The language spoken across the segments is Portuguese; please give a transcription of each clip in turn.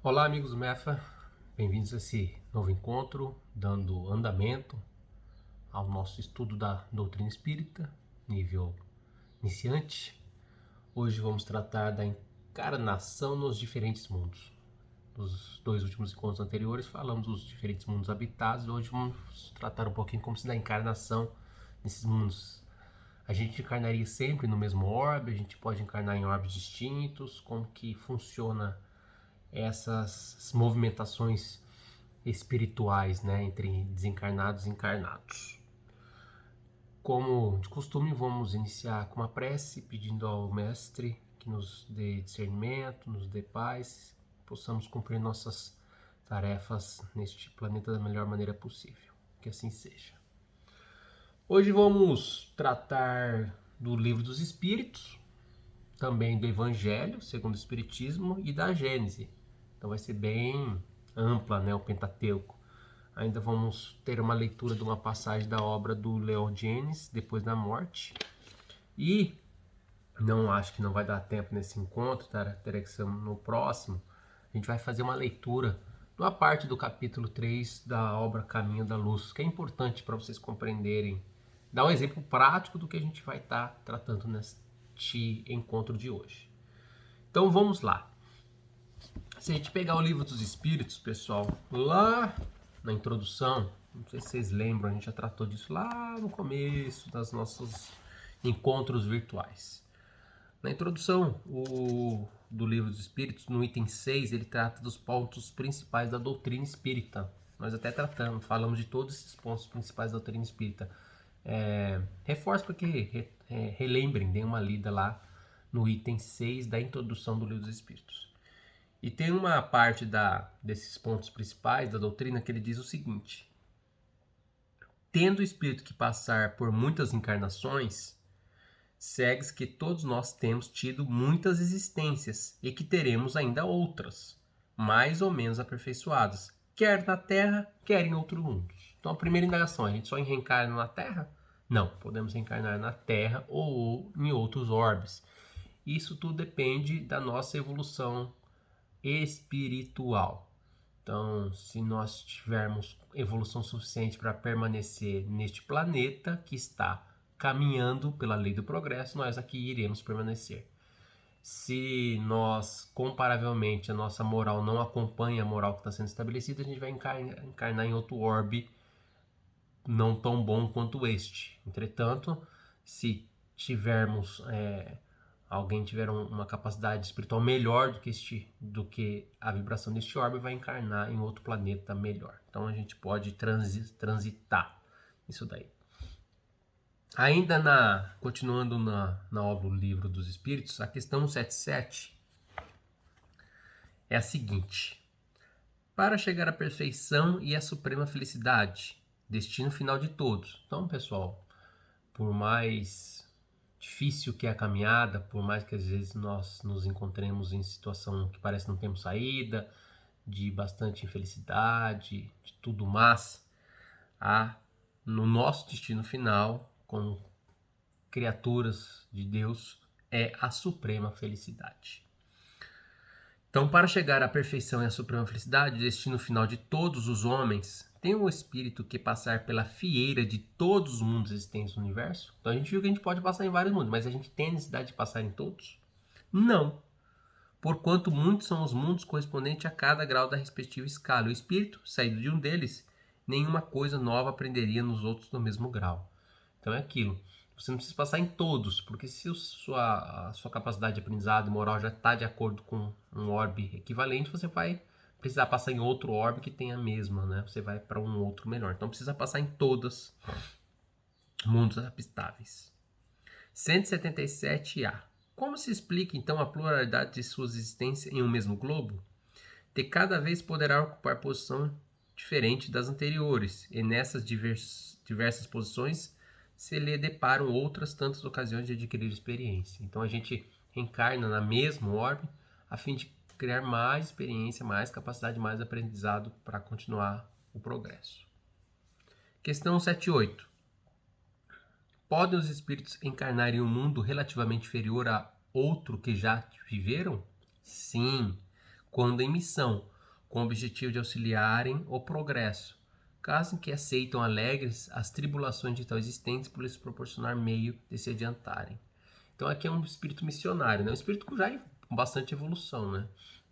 Olá, amigos do MEFA, bem-vindos a esse novo encontro, dando andamento ao nosso estudo da doutrina espírita, nível iniciante. Hoje vamos tratar da encarnação nos diferentes mundos. Nos dois últimos encontros anteriores falamos dos diferentes mundos habitados, hoje vamos tratar um pouquinho como se dá a encarnação nesses mundos. A gente encarnaria sempre no mesmo orbe, a gente pode encarnar em orbes distintos, como que funciona essas movimentações espirituais, né, entre desencarnados e encarnados. Como de costume, vamos iniciar com uma prece, pedindo ao Mestre que nos dê discernimento, nos dê paz, possamos cumprir nossas tarefas neste planeta da melhor maneira possível. Que assim seja. Hoje vamos tratar do Livro dos Espíritos, também do Evangelho segundo o Espiritismo e da Gênese. Então vai ser bem ampla, né, o Pentateuco. Ainda vamos ter uma leitura de uma passagem da obra do Leon Denis, Depois da Morte. E não acho que não vai dar tempo nesse encontro, terá que ser no próximo. A gente vai fazer uma leitura de uma parte do capítulo 3 da obra Caminho da Luz, que é importante para vocês compreenderem, dar um exemplo prático do que a gente vai estar tratando neste encontro de hoje. Então vamos lá. Se a gente pegar o Livro dos Espíritos, pessoal, lá na introdução, não sei se vocês lembram, a gente já tratou disso lá no começo dos nossos encontros virtuais. Na introdução do Livro dos Espíritos, no item 6, ele trata dos pontos principais da doutrina espírita. Nós até falamos de todos esses pontos principais da doutrina espírita. Reforço para que relembrem, deem uma lida lá no item 6 da introdução do Livro dos Espíritos. E tem uma parte desses pontos principais da doutrina que ele diz o seguinte: tendo o espírito que passar por muitas encarnações, segue-se que todos nós temos tido muitas existências e que teremos ainda outras, mais ou menos aperfeiçoadas, quer na Terra, quer em outros mundos. Então a primeira indagação, a gente só reencarna na Terra? Não, podemos reencarnar na Terra ou em outros orbes. Isso tudo depende da nossa evolução espiritual. Então, se nós tivermos evolução suficiente para permanecer neste planeta que está caminhando pela lei do progresso, nós aqui iremos permanecer. Se nós, comparavelmente, a nossa moral não acompanha a moral que está sendo estabelecida, a gente vai encarnar em outro orbe não tão bom quanto este. Entretanto, se tivermos alguém tiver uma capacidade espiritual melhor do que a vibração deste orbe, vai encarnar em outro planeta melhor. Então a gente pode transitar isso daí. Ainda continuando na obra O Livro dos Espíritos, a questão 77 é a seguinte: para chegar à perfeição e à suprema felicidade, destino final de todos. Então, pessoal, por mais difícil que é a caminhada, por mais que às vezes nós nos encontremos em situação que parece não temos saída, de bastante infelicidade, de tudo, mas no nosso destino final, como criaturas de Deus, é a suprema felicidade. Então, para chegar à perfeição e à suprema felicidade, destino final de todos os homens, tem um espírito que passar pela fieira de todos os mundos existentes no universo? Então a gente viu que a gente pode passar em vários mundos, mas a gente tem a necessidade de passar em todos? Não. Porquanto muitos são os mundos correspondentes a cada grau da respectiva escala. O espírito, saído de um deles, nenhuma coisa nova aprenderia nos outros no mesmo grau. Então é aquilo. Você não precisa passar em todos, porque se a sua capacidade de aprendizado e moral já está de acordo com um orbe equivalente, você vai precisar passar em outro orbe que tenha a mesma, né? Você vai para um outro melhor. Então precisa passar em todos mundos habitáveis. 177A. Como se explica então a pluralidade de suas existências em um mesmo globo? De cada vez poderá ocupar posição diferente das anteriores, e nessas diversas posições se lhe deparam outras tantas ocasiões de adquirir experiência. Então a gente reencarna na mesma orbe a fim de criar mais experiência, mais capacidade, mais aprendizado para continuar o progresso. Questão 78. Podem os espíritos encarnar em um mundo relativamente inferior a outro que já viveram? Sim, quando em missão. com o objetivo de auxiliarem o progresso, caso em que aceitam alegres as tribulações de tal existentes por lhes proporcionar meio de se adiantarem. Então aqui é um espírito missionário, né? Um espírito já com bastante evolução, né?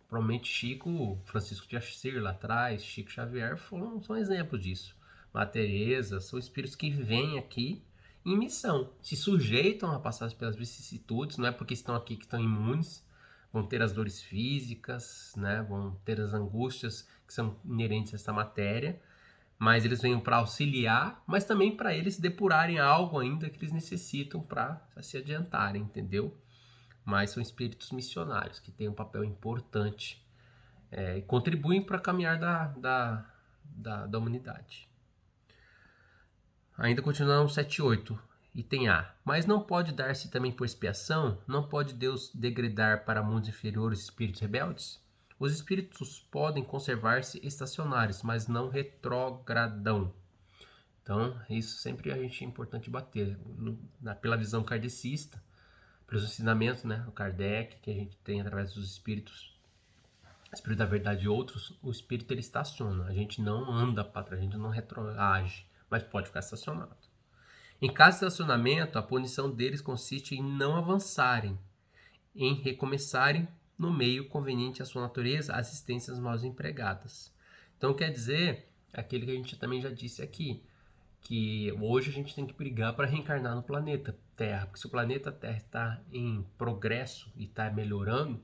Provavelmente Chico, Francisco de Assis lá atrás, Chico Xavier são exemplos disso. Madre Teresa, são espíritos que vêm aqui em missão, se sujeitam a passar pelas vicissitudes, não é porque estão aqui que estão imunes, vão ter as dores físicas, né? Vão ter as angústias que são inerentes a essa matéria, mas eles vêm para auxiliar, mas também para eles depurarem algo ainda que eles necessitam para se adiantarem, entendeu? Mas são espíritos missionários que têm um papel importante e contribuem para a caminhar da humanidade. Ainda continuando 7.8, item A. Mas não pode dar-se também por expiação? Não pode Deus degradar para mundos inferiores espíritos rebeldes? Os espíritos podem conservar-se estacionários, mas não retrogradam. Então, isso sempre a gente é importante bater. Pela visão kardecista, pelos ensinamentos, né, o Kardec, que a gente tem através dos espíritos, espírito da verdade e outros, o espírito ele estaciona. A gente não anda para trás, a gente não retroage, mas pode ficar estacionado. Em caso de estacionamento, a punição deles consiste em não avançarem, em recomeçarem no meio conveniente à sua natureza, assistências mal empregadas. Então quer dizer, aquele que a gente também já disse aqui, que hoje a gente tem que brigar para reencarnar no planeta Terra, porque se o planeta Terra está em progresso e está melhorando,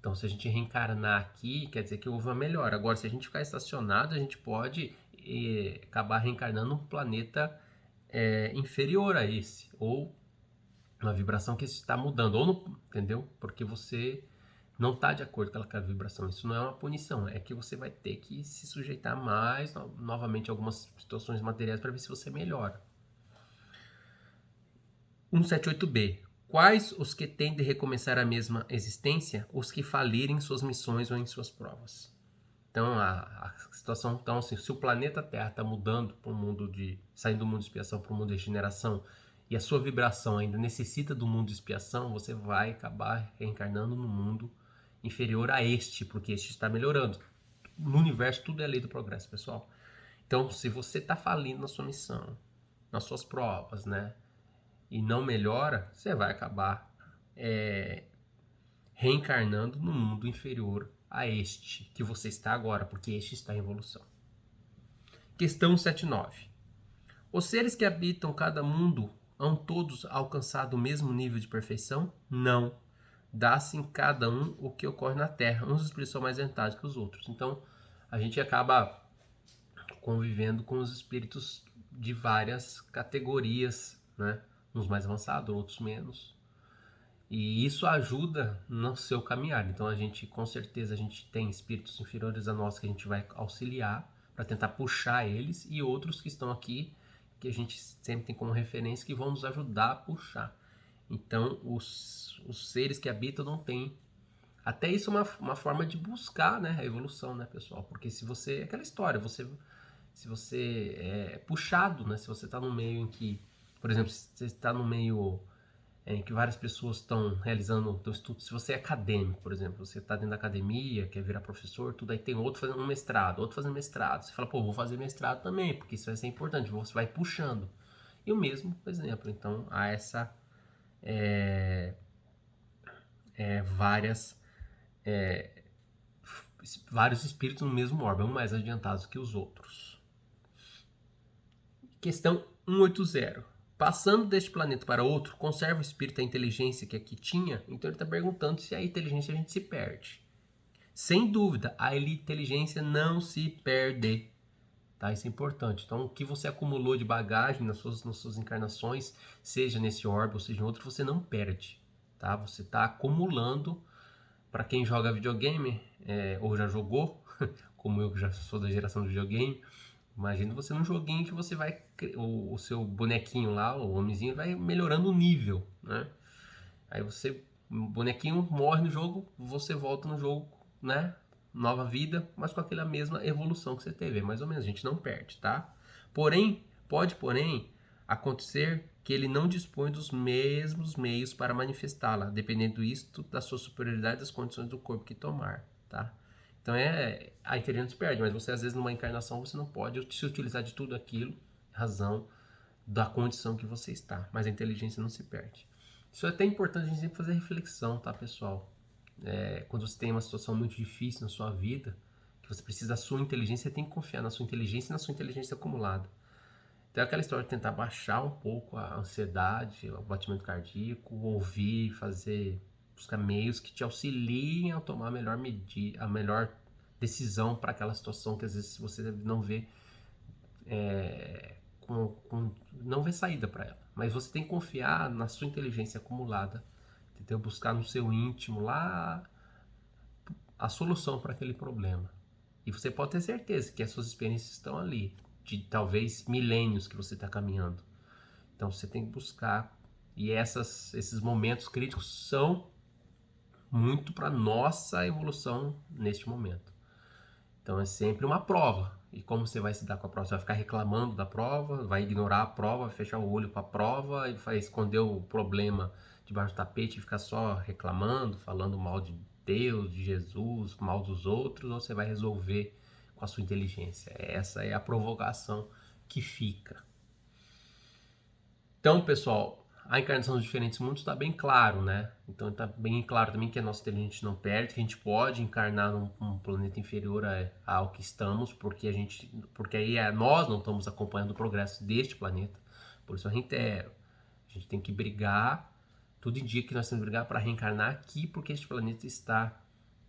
então se a gente reencarnar aqui, quer dizer que houve uma melhora. Agora, se a gente ficar estacionado, a gente pode acabar reencarnando num planeta inferior a esse, ou uma vibração que está mudando, ou não, entendeu? Porque você não está de acordo com aquela vibração. Isso não é uma punição, é que você vai ter que se sujeitar mais, novamente, a algumas situações materiais para ver se você melhora. 178b. Quais os que têm de recomeçar a mesma existência? Os que falirem em suas missões ou em suas provas. Então, a situação, então, assim, se o planeta Terra está mudando para um mundo saindo do mundo de expiação para o mundo de regeneração, e a sua vibração ainda necessita do mundo de expiação, você vai acabar reencarnando no mundo inferior a este, porque este está melhorando. No universo, tudo é lei do progresso, pessoal. Então, se você está falindo na sua missão, nas suas provas, né, e não melhora, você vai acabar reencarnando no mundo inferior a este que você está agora, porque este está em evolução. Questão 79. Os seres que habitam cada mundo hão todos alcançado o mesmo nível de perfeição? Não. Dá-se em cada um o que ocorre na Terra. Uns espíritos são mais adiantados que os outros. Então, a gente acaba convivendo com os espíritos de várias categorias, né? Uns mais avançados, outros menos. E isso ajuda no seu caminhar. Então, com certeza, a gente tem espíritos inferiores a nós que a gente vai auxiliar para tentar puxar eles, e outros que estão aqui que a gente sempre tem como referência que vão nos ajudar a puxar. Então, os seres que habitam não têm. Até isso é uma forma de buscar, né, a evolução, né, pessoal? Porque se você... Aquela história, se você é puxado, né? Se você está num meio em que... Por exemplo, se você está num meio em que várias pessoas estão realizando o seu estudo, se você é acadêmico, por exemplo, você está dentro da academia, quer virar professor, tudo, aí tem outro fazendo um mestrado, outro fazendo mestrado. Você fala, pô, vou fazer mestrado também, porque isso vai ser importante, você vai puxando. E o mesmo, por exemplo, então há essa... vários espíritos no mesmo orbe, um mais adiantados que os outros. Questão 180. Passando deste planeta para outro, conserva o espírito a inteligência que aqui tinha? Então ele está perguntando se a inteligência a gente se perde. Sem dúvida, a inteligência não se perde. Tá? Isso é importante. Então, o que você acumulou de bagagem nas suas encarnações, seja nesse orbe ou seja em outro, você não perde. Tá? Você está acumulando. Para quem joga videogame, ou já jogou, como eu que já sou da geração do videogame, imagina você num joguinho que você vai... O seu bonequinho lá, o homenzinho, vai melhorando o nível, né? Aí o bonequinho morre no jogo, você volta no jogo, né? Nova vida, mas com aquela mesma evolução que você teve. Mais ou menos, a gente não perde, tá? Porém, pode acontecer que ele não dispõe dos mesmos meios para manifestá-la, dependendo isto da sua superioridade das condições do corpo que tomar, tá? Então a inteligência não se perde, mas você às vezes numa encarnação você não pode se utilizar de tudo aquilo, razão da condição que você está, mas a inteligência não se perde. Isso é até importante a gente sempre fazer reflexão, tá, pessoal? Quando você tem uma situação muito difícil na sua vida, que você precisa da sua inteligência, você tem que confiar na sua inteligência e na sua inteligência acumulada. Então é aquela história de tentar baixar um pouco a ansiedade, o batimento cardíaco, ouvir, buscar meios que te auxiliem a tomar a melhor decisão para aquela situação que às vezes você não vê não vê saída para ela. Mas você tem que confiar na sua inteligência acumulada, entendeu? Buscar no seu íntimo lá a solução para aquele problema. E você pode ter certeza que as suas experiências estão ali, de talvez milênios que você está caminhando. Então você tem que buscar. E esses momentos críticos são muito para nossa evolução neste momento. Então é sempre uma prova. E como você vai se dar com a prova? Você vai ficar reclamando da prova, vai ignorar a prova, vai fechar o olho para a prova e vai esconder o problema debaixo do tapete e ficar só reclamando, falando mal de Deus, de Jesus, mal dos outros, ou você vai resolver com a sua inteligência? Essa é a provocação que fica. Então, pessoal, a encarnação dos diferentes mundos está bem claro, né? Então está bem claro também que a nossa inteligência não perde, que a gente pode encarnar num planeta inferior ao que estamos, porque aí nós não estamos acompanhando o progresso deste planeta. Por isso eu reitero, a gente tem que brigar, tudo indica que nós temos que brigar para reencarnar aqui, porque este planeta está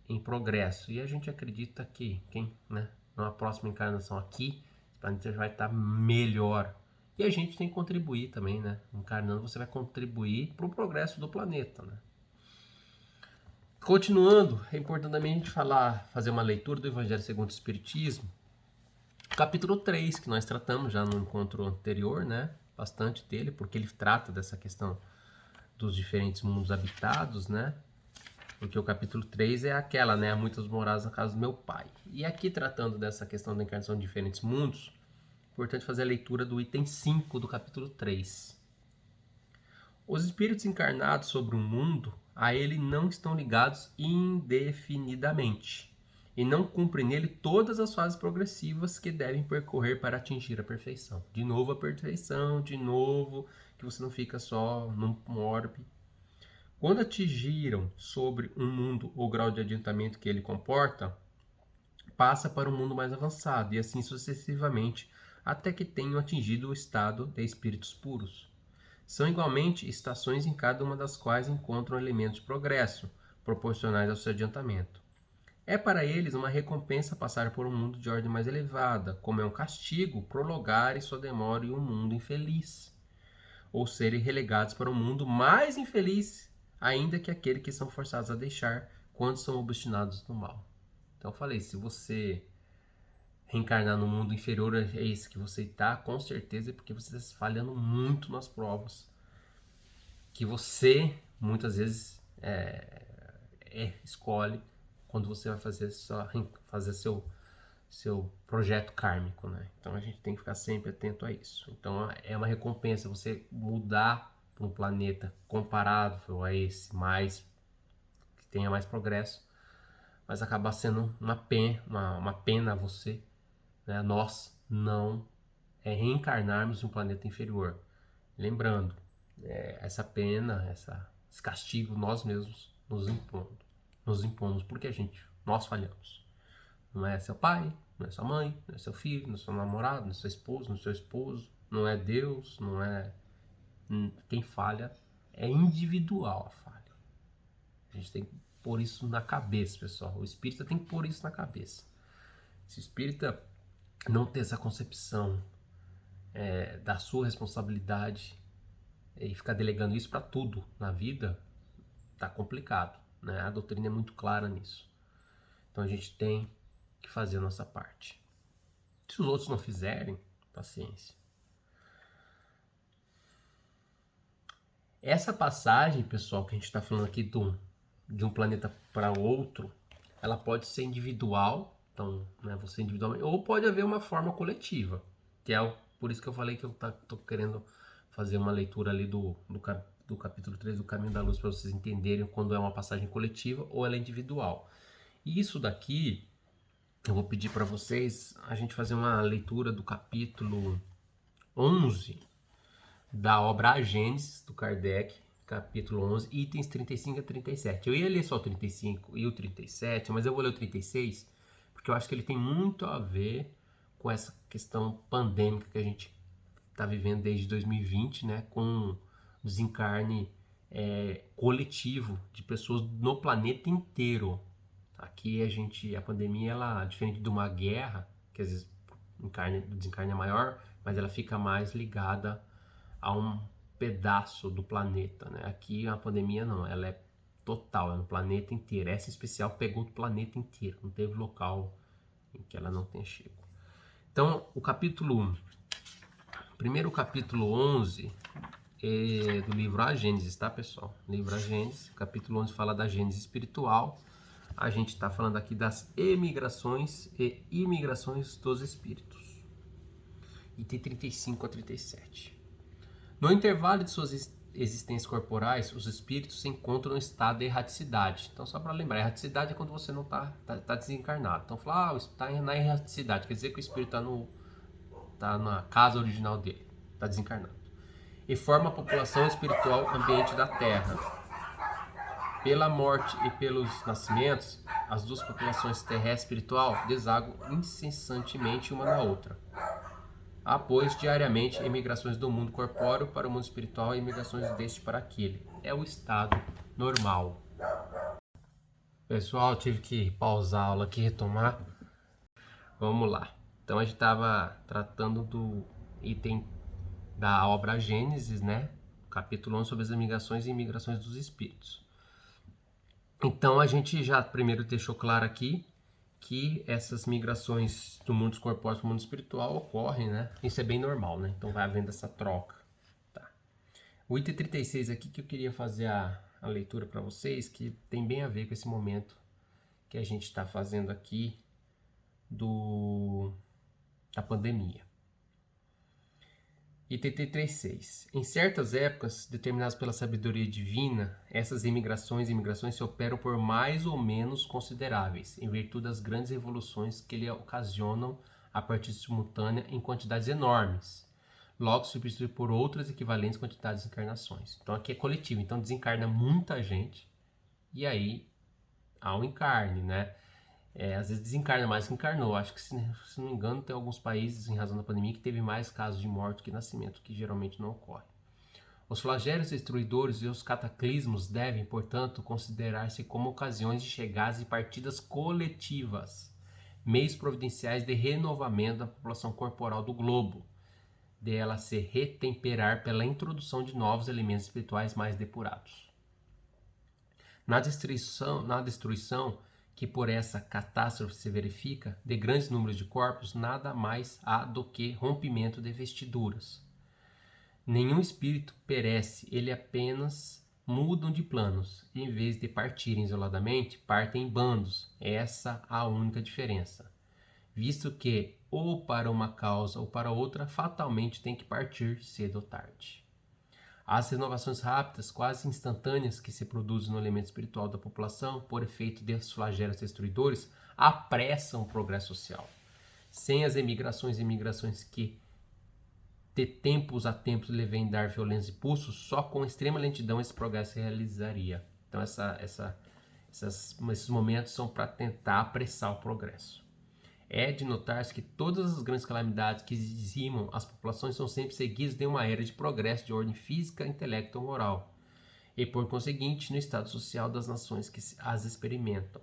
em progresso. E a gente acredita que, numa próxima encarnação aqui, o planeta já vai estar melhor. E a gente tem que contribuir também, né? Encarnando, você vai contribuir para o progresso do planeta, né? Continuando, é importante também a gente fazer uma leitura do Evangelho segundo o Espiritismo, capítulo 3, que nós tratamos já no encontro anterior, né? Bastante dele, porque ele trata dessa questão dos diferentes mundos habitados, né? Porque o capítulo 3 é aquela, né? Há muitas moradas na casa do meu pai. E aqui, tratando dessa questão da encarnação de diferentes mundos, é importante fazer a leitura do item 5 do capítulo 3. Os espíritos encarnados sobre um mundo, a ele não estão ligados indefinidamente, e não cumprem nele todas as fases progressivas que devem percorrer para atingir a perfeição. De novo a perfeição, de novo que você não fica só num orbe. Quando atingiram sobre um mundo o grau de adiantamento que ele comporta, passa para um mundo mais avançado, e assim sucessivamente, até que tenham atingido o estado de espíritos puros. São igualmente estações em cada uma das quais encontram elementos de progresso, proporcionais ao seu adiantamento. É para eles uma recompensa passar por um mundo de ordem mais elevada, como é um castigo prolongarem sua demora em um mundo infeliz, ou serem relegados para um mundo mais infeliz, ainda que aquele que são forçados a deixar quando são obstinados no mal. Então eu falei, se você reencarnar no mundo inferior a esse que você está, com certeza é porque você está falhando muito nas provas. Que você, muitas vezes, escolhe quando você vai fazer seu projeto kármico, né? Então a gente tem que ficar sempre atento a isso. Então é uma recompensa você mudar para um planeta comparável a esse, que tenha mais progresso, mas acaba sendo uma pena a você, né? Nós não reencarnarmos em um planeta inferior. Lembrando, essa pena, esse castigo nós mesmos nos impomos, porque nós falhamos. Não é seu pai, não é sua mãe, não é seu filho, não é seu namorado, não é seu esposo, não é seu esposo, não é Deus, não é... Quem falha é individual a falha. A gente tem que pôr isso na cabeça, pessoal. O espírita tem que pôr isso na cabeça. Se o espírita não ter essa concepção da sua responsabilidade e ficar delegando isso para tudo na vida, tá complicado, né? A doutrina é muito clara nisso. Então a gente tem que fazer a nossa parte. Se os outros não fizerem, paciência. Essa passagem, pessoal, que a gente está falando aqui de um planeta para outro, ela pode ser individual, então, né, você individualmente, ou pode haver uma forma coletiva, que é por isso que eu falei que eu estou querendo fazer uma leitura ali do capítulo 3 do Caminho da Luz, para vocês entenderem quando é uma passagem coletiva ou ela é individual. E isso daqui eu vou pedir para vocês a gente fazer uma leitura do capítulo 11 da obra A Gênesis, do Kardec, capítulo 11, itens 35 a 37. Eu ia ler só o 35 e o 37, mas eu vou ler o 36, porque eu acho que ele tem muito a ver com essa questão pandêmica que a gente está vivendo desde 2020, né, com o desencarne coletivo de pessoas no planeta inteiro. Aqui a pandemia, ela, diferente de uma guerra, que às vezes o desencarne é maior, mas ela fica mais ligada a um pedaço do planeta, né? Aqui a pandemia não, ela é total, é no planeta inteiro. Essa especial pegou o planeta inteiro, não teve local em que ela não tenha chego. Então, primeiro capítulo 11 é do livro A Gênesis, tá, pessoal? Livro A Gênesis, capítulo 11 fala da Gênesis espiritual. A gente está falando aqui das emigrações e imigrações dos espíritos. Item 35 a 37. No intervalo de suas existências corporais, os espíritos se encontram em estado de erraticidade. Então, só para lembrar, erraticidade é quando você não está desencarnado. Então, falar, está na erraticidade, quer dizer que o espírito está na casa original dele, está desencarnado. E forma a população espiritual ambiente da Terra. Pela morte e pelos nascimentos, as duas populações terrestre e espiritual desaguam incessantemente uma na outra. Há, pois, diariamente emigrações do mundo corpóreo para o mundo espiritual e emigrações deste para aquele. É o estado normal. Pessoal, tive que pausar a aula aqui e retomar. Vamos lá. Então a gente estava tratando do item da obra Gênesis, né? Capítulo 11 sobre as emigrações e imigrações dos espíritos. Então a gente já primeiro deixou claro aqui que essas migrações do mundo corpóreo para o mundo espiritual ocorrem, né? Isso é bem normal, né? Então vai havendo essa troca. Tá. O item 36 aqui que eu queria fazer a leitura para vocês, que tem bem a ver com esse momento que a gente está fazendo aqui da pandemia. Item 36. Em certas épocas, determinadas pela sabedoria divina, essas imigrações e imigrações se operam por mais ou menos consideráveis, em virtude das grandes revoluções que lhe ocasionam a partir simultânea em quantidades enormes, logo substituído por outras equivalentes quantidades de encarnações. Então aqui é coletivo, então desencarna muita gente e aí há um encarne, né? Às vezes desencarna mais que encarnou. Acho que, se não me engano, tem alguns países, em razão da pandemia, que teve mais casos de morte que nascimento, que geralmente não ocorre. Os flagelos destruidores e os cataclismos devem, portanto, considerar-se como ocasiões de chegadas e partidas coletivas, meios providenciais de renovamento da população corporal do globo, de ela se retemperar pela introdução de novos elementos espirituais mais depurados. Na destruição que por essa catástrofe se verifica, de grandes números de corpos, nada mais há do que rompimento de vestiduras. Nenhum espírito perece, ele apenas mudam de planos, e em vez de partirem isoladamente, partem em bandos. Essa a única diferença, visto que, ou para uma causa ou para outra, fatalmente tem que partir cedo ou tarde. As renovações rápidas, quase instantâneas, que se produzem no elemento espiritual da população, por efeito desses flagelos destruidores, apressam o progresso social. Sem as emigrações e imigrações que, de tempos a tempos, lhe vêm dar violentos impulsos, só com extrema lentidão esse progresso se realizaria. Então, esses momentos são para tentar apressar o progresso. É de notar-se que todas as grandes calamidades que dizimam as populações são sempre seguidas de uma era de progresso de ordem física, intelecto ou moral, e por conseguinte no estado social das nações que as experimentam.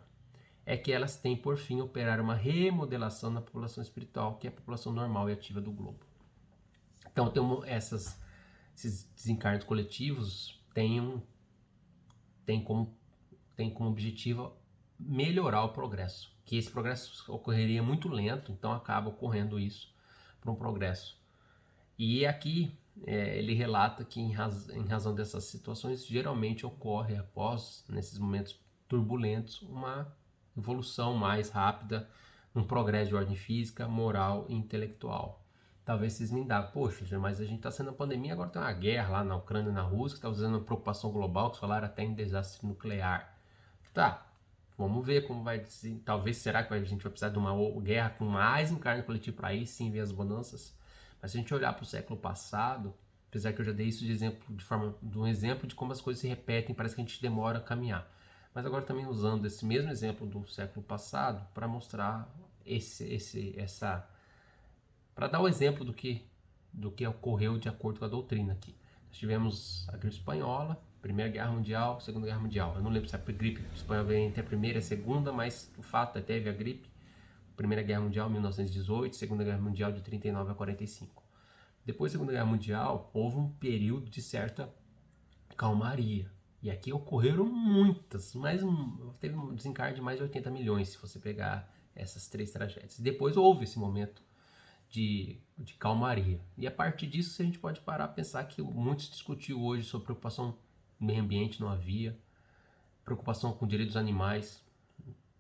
É que elas têm por fim operar uma remodelação na população espiritual, que é a população normal e ativa do globo. Então, esses desencarnos coletivos têm como objetivo melhorar o progresso, que esse progresso ocorreria muito lento, então acaba ocorrendo isso para um progresso. E aqui ele relata que em razão dessas situações, geralmente ocorre após, nesses momentos turbulentos, uma evolução mais rápida, um progresso de ordem física, moral e intelectual. Talvez vocês me indagam, poxa, mas a gente está sendo a pandemia, agora tem uma guerra lá na Ucrânia e na Rússia, que está usando uma preocupação global, que falaram até em desastre nuclear. Tá, Vamos ver como vai ser. Talvez, será que a gente vai precisar de uma guerra com mais encarne coletivo para aí sim ver as bonanças? Mas se a gente olhar para o século passado, apesar que eu já dei isso de um exemplo de como as coisas se repetem, parece que a gente demora a caminhar. Mas agora também usando esse mesmo exemplo do século passado para mostrar para dar o exemplo do que ocorreu de acordo com a doutrina aqui. Nós tivemos a gripe espanhola, Primeira Guerra Mundial, Segunda Guerra Mundial. Eu não lembro se a gripe espanhola veio entre a primeira e a segunda, mas o fato é que teve a gripe. Primeira Guerra Mundial, 1918, Segunda Guerra Mundial, de 39 a 45. Depois da Segunda Guerra Mundial, houve um período de certa calmaria. E aqui ocorreram muitas, teve um desencarne de mais de 80 milhões, se você pegar essas 3 tragédias. Depois houve esse momento de calmaria. E a partir disso a gente pode parar a pensar que muito se discutiu hoje sobre preocupação com o meio ambiente, não havia. Preocupação com o direito dos animais.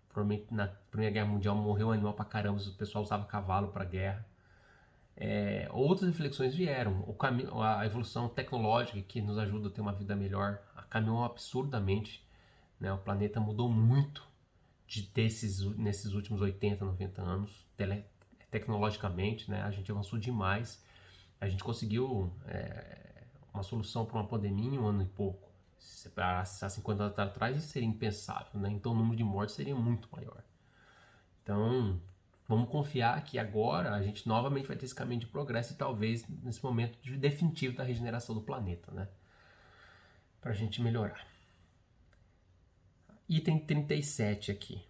Provavelmente na Primeira Guerra Mundial morreu animal pra caramba, o pessoal usava cavalo para guerra. Outras reflexões vieram. A evolução tecnológica que nos ajuda a ter uma vida melhor caminhou absurdamente, né? O planeta mudou muito nesses últimos 80, 90 anos, tecnologicamente, né? A gente avançou demais. A gente conseguiu uma solução para uma pandemia em 1 ano e pouco. Se parasse há 50 anos atrás, isso seria impensável, né? Então o número de mortes seria muito maior. Então, vamos confiar que agora a gente novamente vai ter esse caminho de progresso e talvez nesse momento definitivo da regeneração do planeta, né? Para a gente melhorar. Item 37 aqui.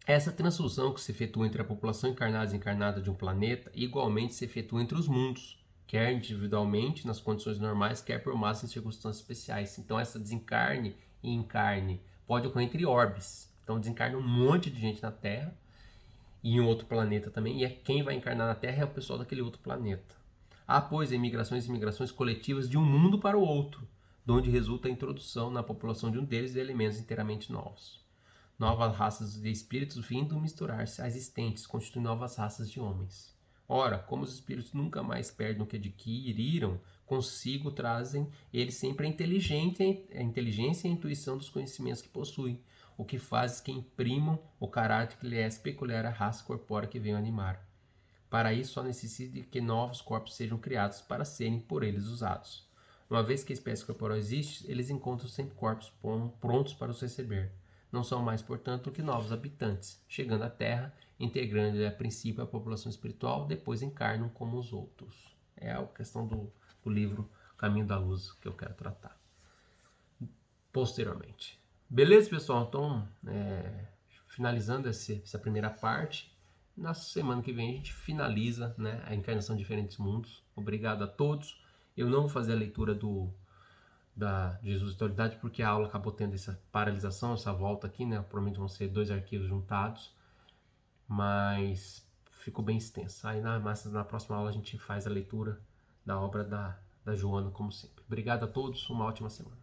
Essa transfusão que se efetua entre a população encarnada e desencarnada de um planeta igualmente se efetua entre os mundos, quer individualmente nas condições normais, quer por massa em circunstâncias especiais. Então essa desencarne e encarne pode ocorrer entre orbes. Então desencarna um monte de gente na Terra e em outro planeta também, e quem vai encarnar na Terra é o pessoal daquele outro planeta. Há, pois, imigrações e migrações coletivas de um mundo para o outro, de onde resulta a introdução na população de um deles de elementos inteiramente novos. Novas raças de espíritos vindo misturar-se às existentes, constituem novas raças de homens. Ora, como os espíritos nunca mais perdem o que adquiriram, consigo trazem eles sempre a inteligência e a intuição dos conhecimentos que possuem, o que faz que imprimam o caráter que lhe é peculiar à raça corpórea que venham animar. Para isso, só necessita de que novos corpos sejam criados para serem por eles usados. Uma vez que a espécie corporal existe, eles encontram sempre corpos prontos para os receber. Não são mais, portanto, que novos habitantes, chegando à Terra, integrando a princípio a população espiritual, depois encarnam como os outros. É a questão do livro Caminho da Luz que eu quero tratar posteriormente. Beleza, pessoal? Então, finalizando essa primeira parte, na semana que vem a gente finaliza, né, a encarnação de diferentes mundos. Obrigado a todos. Eu não vou fazer a leitura da Jesus e Autoridade porque a aula acabou tendo essa paralisação, essa volta aqui, né? Provavelmente vão ser 2 arquivos juntados, mas ficou bem extensa. Aí na próxima aula a gente faz a leitura da obra da Joana, como sempre. Obrigado a todos, uma ótima semana.